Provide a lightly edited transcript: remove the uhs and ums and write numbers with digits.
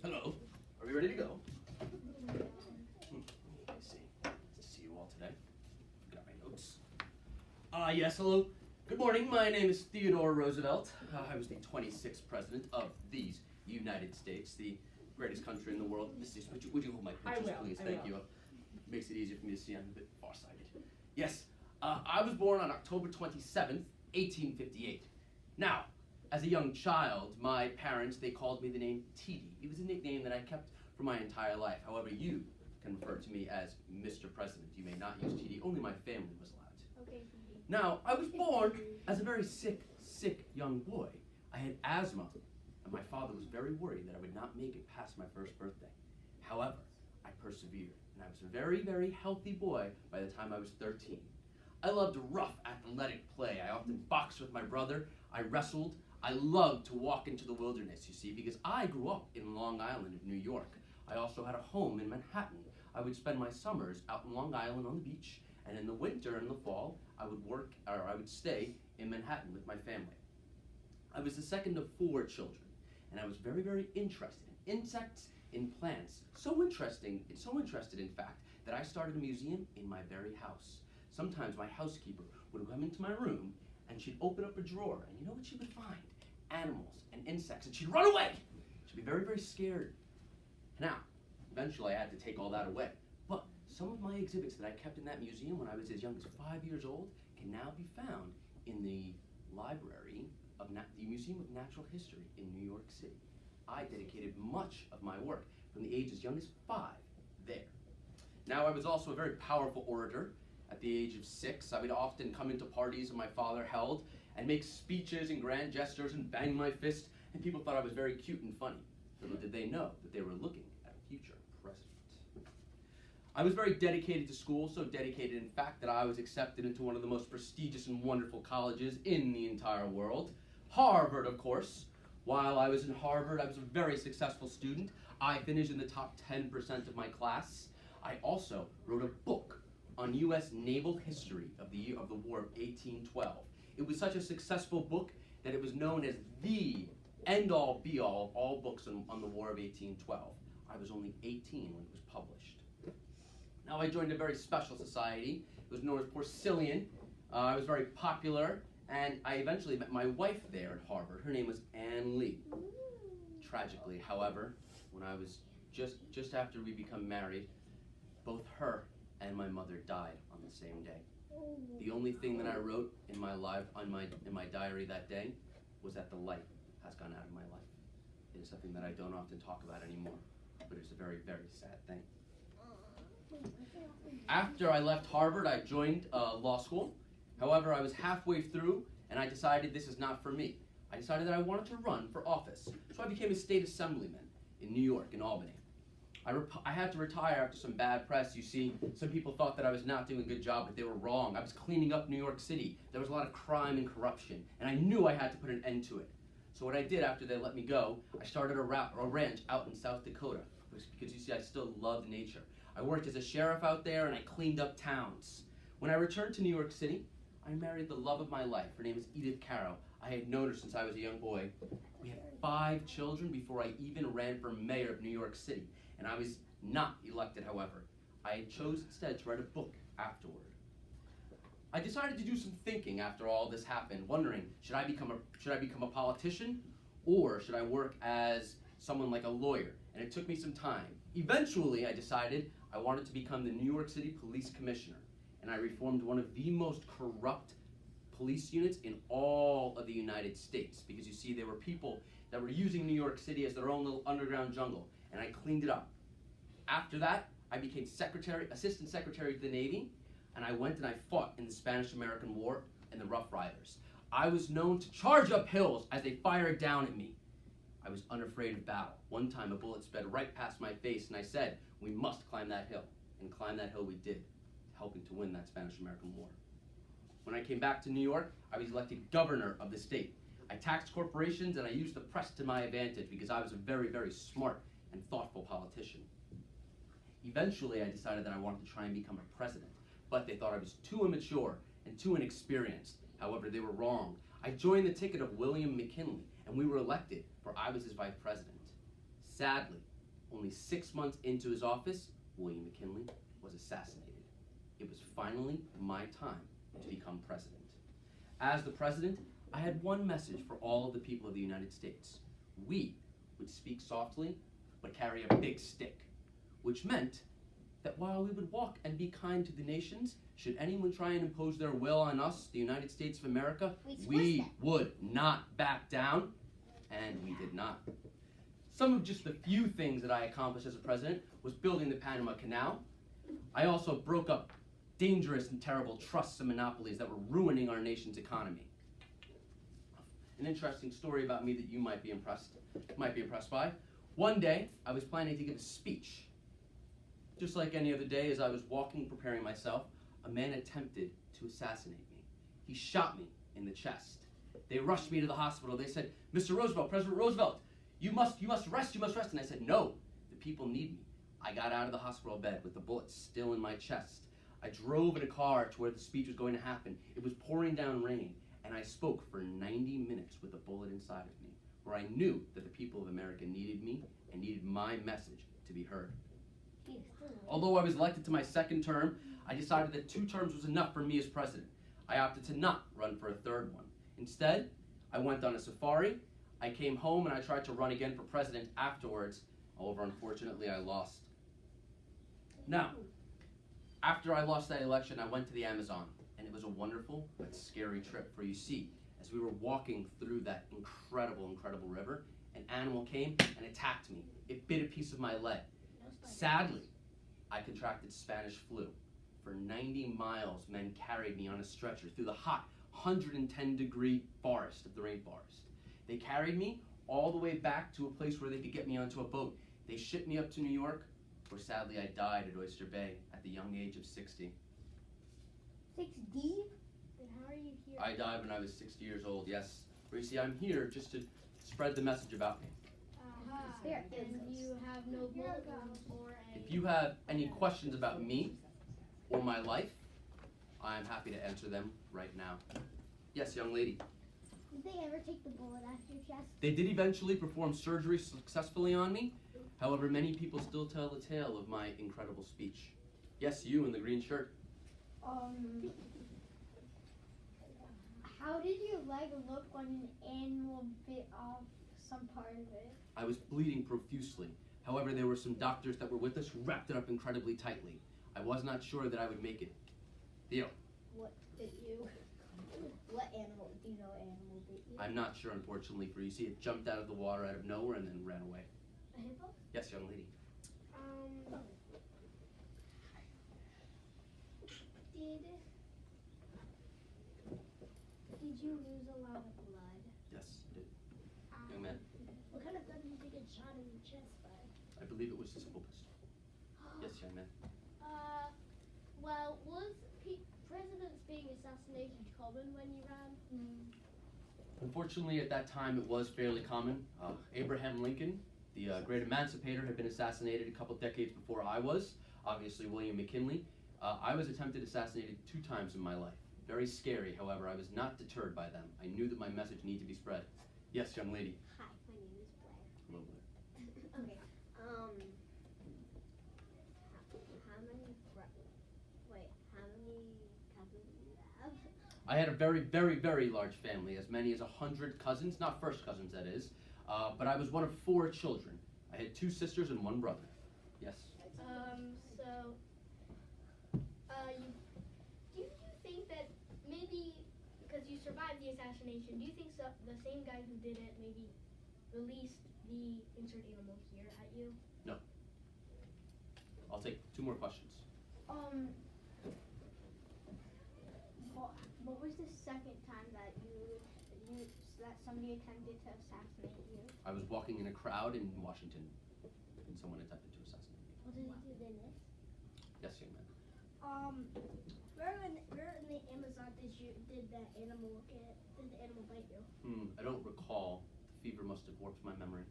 Hello. Are we ready to go? Let me see. Nice to see you all today. Got my notes. Yes, hello. Good morning. My name is Theodore Roosevelt. I was the 26th president of these United States, the greatest country in the world. Mrs. Would you hold my pictures, please? Thank you. Makes it easier for me to see. I'm a bit farsighted. Yes, I was born on October 27th, 1858. Now, as a young child, my parents, they called me the name T.D. It was a nickname that I kept for my entire life. However, you can refer to me as Mr. President. You may not use T.D. Only my family was allowed to. Okay. Now, I was born as a very sick young boy. I had asthma, and my father was very worried that I would not make it past my first birthday. However, I persevered, and I was a very healthy boy by the time I was 13. I loved rough, athletic play. I often boxed with my brother. I wrestled. I loved to walk into the wilderness, you see, because I grew up in Long Island of New York. I also had a home in Manhattan. I would spend my summers out in Long Island on the beach, and in the winter and the fall, I would stay in Manhattan with my family. I was the second of 4 children, and I was very interested in insects, in plants. So interested, in fact, that I started a museum in my very house. Sometimes my housekeeper would come into my room, and she'd open up a drawer, and you know what she would find? Animals and insects, and she'd run away. She'd be very scared. Now, eventually I had to take all that away. But some of my exhibits that I kept in that museum when I was as young as 5 years old can now be found in the library of the Museum of Natural History in New York City. I dedicated much of my work from the age as young as 5 there. Now, I was also a very powerful orator. At the age of 6, I would often come into parties that my father held and make speeches and grand gestures and bang my fist, and people thought I was very cute and funny. Little did they know that they were looking at a future president. I was very dedicated to school, so dedicated in fact that I was accepted into one of the most prestigious and wonderful colleges in the entire world, Harvard, of course. While I was in Harvard, I was a very successful student. I finished in the top 10% of my class. I also wrote a book on U.S. naval history of the War of 1812. It was such a successful book that it was known as the end-all, be-all of all books on the War of 1812. I was only 18 when it was published. Now I joined a very special society. It was known as Porcellian. I was very popular, and I eventually met my wife there at Harvard. Her name was Ann Lee. Tragically, however, when I was just after we become married, both her and my mother died on the same day. The only thing that I wrote in my diary that day was that the light has gone out of my life. It is something that I don't often talk about anymore, but it's a very sad thing. After I left Harvard, I joined law school. However, I was halfway through, and I decided this is not for me. I decided that I wanted to run for office, so I became a state assemblyman in New York, in Albany. I had to retire after some bad press. You see, some people thought that I was not doing a good job, but they were wrong. I was cleaning up New York City. There was a lot of crime and corruption, and I knew I had to put an end to it. So what I did after they let me go, I started a ranch out in South Dakota, because you see, I still loved nature. I worked as a sheriff out there, and I cleaned up towns. When I returned to New York City, I married the love of my life. Her name is Edith Carroll. I had known her since I was a young boy. We had 5 children before I even ran for mayor of New York City. And I was not elected, however. I chose instead to write a book afterward. I decided to do some thinking after all this happened, wondering, should I become a politician, or should I work as someone like a lawyer? And it took me some time. Eventually, I decided I wanted to become the New York City Police Commissioner, and I reformed one of the most corrupt police units in all of the United States, because you see, there were people that were using New York City as their own little underground jungle, and I cleaned it up. After that, I became assistant secretary to the Navy, and I went and I fought in the Spanish-American War and the Rough Riders. I was known to charge up hills as they fired down at me. I was unafraid of battle. One time a bullet sped right past my face, and I said, we must climb that hill. And climb that hill we did, helping to win that Spanish-American War. When I came back to New York, I was elected governor of the state. I taxed corporations, and I used the press to my advantage because I was a very smart and thoughtful politician. Eventually, I decided that I wanted to try and become a president, but they thought I was too immature and too inexperienced. However, they were wrong. I joined the ticket of William McKinley, and we were elected, for I was his vice president. Sadly, only 6 months into his office, William McKinley was assassinated. It was finally my time to become president. As the president, I had one message for all of the people of the United States. We would speak softly, but carry a big stick, which meant that while we would walk and be kind to the nations, should anyone try and impose their will on us, the United States of America, we would not back down, and we did not. Some of just the few things that I accomplished as a president was building the Panama Canal. I also broke up dangerous and terrible trusts and monopolies that were ruining our nation's economy. An interesting story about me that you might be impressed by. One day, I was planning to give a speech. Just like any other day, as I was walking, preparing myself, a man attempted to assassinate me. He shot me in the chest. They rushed me to the hospital. They said, "Mr. Roosevelt, President Roosevelt, you must rest. And I said, "No, the people need me." I got out of the hospital bed with the bullet still in my chest. I drove in a car to where the speech was going to happen. It was pouring down rain, and I spoke for 90 minutes with a bullet inside of me, where I knew that the people of America needed me and needed my message to be heard. Although I was elected to my second term, I decided that 2 terms was enough for me as president. I opted to not run for a third one. Instead, I went on a safari. I came home and I tried to run again for president afterwards. However, unfortunately, I lost. Now, after I lost that election, I went to the Amazon, and it was a wonderful but scary trip. For you see, as we were walking through that incredible river, an animal came and attacked me. It bit a piece of my leg. Sadly, I contracted Spanish flu. For 90 miles, men carried me on a stretcher through the hot 110-degree forest of the rainforest. They carried me all the way back to a place where they could get me onto a boat. They shipped me up to New York, where sadly I died at Oyster Bay at the young age of 60. 60? Then how are you here? I died when I was 60 years old, yes. You see, I'm here just to spread the message about me. And you have no bullet wounds or any... If you have any questions about me or my life, I'm happy to answer them right now. Yes, young lady. Did they ever take the bullet out of your chest? They did eventually perform surgery successfully on me. However, many people still tell the tale of my incredible speech. Yes, you in the green shirt. How did your leg look when an animal bit off some part of it? I was bleeding profusely. However, there were some doctors that were with us who wrapped it up incredibly tightly. I was not sure that I would make it. Theo. What bit you? What animal? Do you know what animal bit you? I'm not sure, unfortunately, for you see, it jumped out of the water out of nowhere and then ran away. A hippo? Yes, young lady. Did you lose a lot of blood? Yes, I did. Young man. What kind of gun did you get shot in the chest by? I believe it was a simple pistol. Yes, young man. Well, was presidents being assassinated common when you ran? Unfortunately, at that time, it was fairly common. Abraham Lincoln, the great emancipator, had been assassinated a couple decades before I was. Obviously, William McKinley. I was attempted assassinated 2 times in my life. Very scary, however, I was not deterred by them. I knew that my message needed to be spread. Yes, young lady. Hi, my name is Blair. Hello, Blair. Okay, how many cousins do you have? I had a very large family, as many as 100 cousins, not first cousins, that is. But I was one of 4 children. I had 2 sisters and 1 brother. Yes. Do you think that maybe, because you survived the assassination, do you think the same guy who did it maybe released the insert animal here at you? No. I'll take 2 more questions. What was the second time that that somebody attempted to assassinate you? I was walking in a crowd in Washington, and someone attempted to assassinate me. What did you do then? Yes, young man. Where in the Amazon did the animal bite you? I don't recall. The fever must have warped my memory.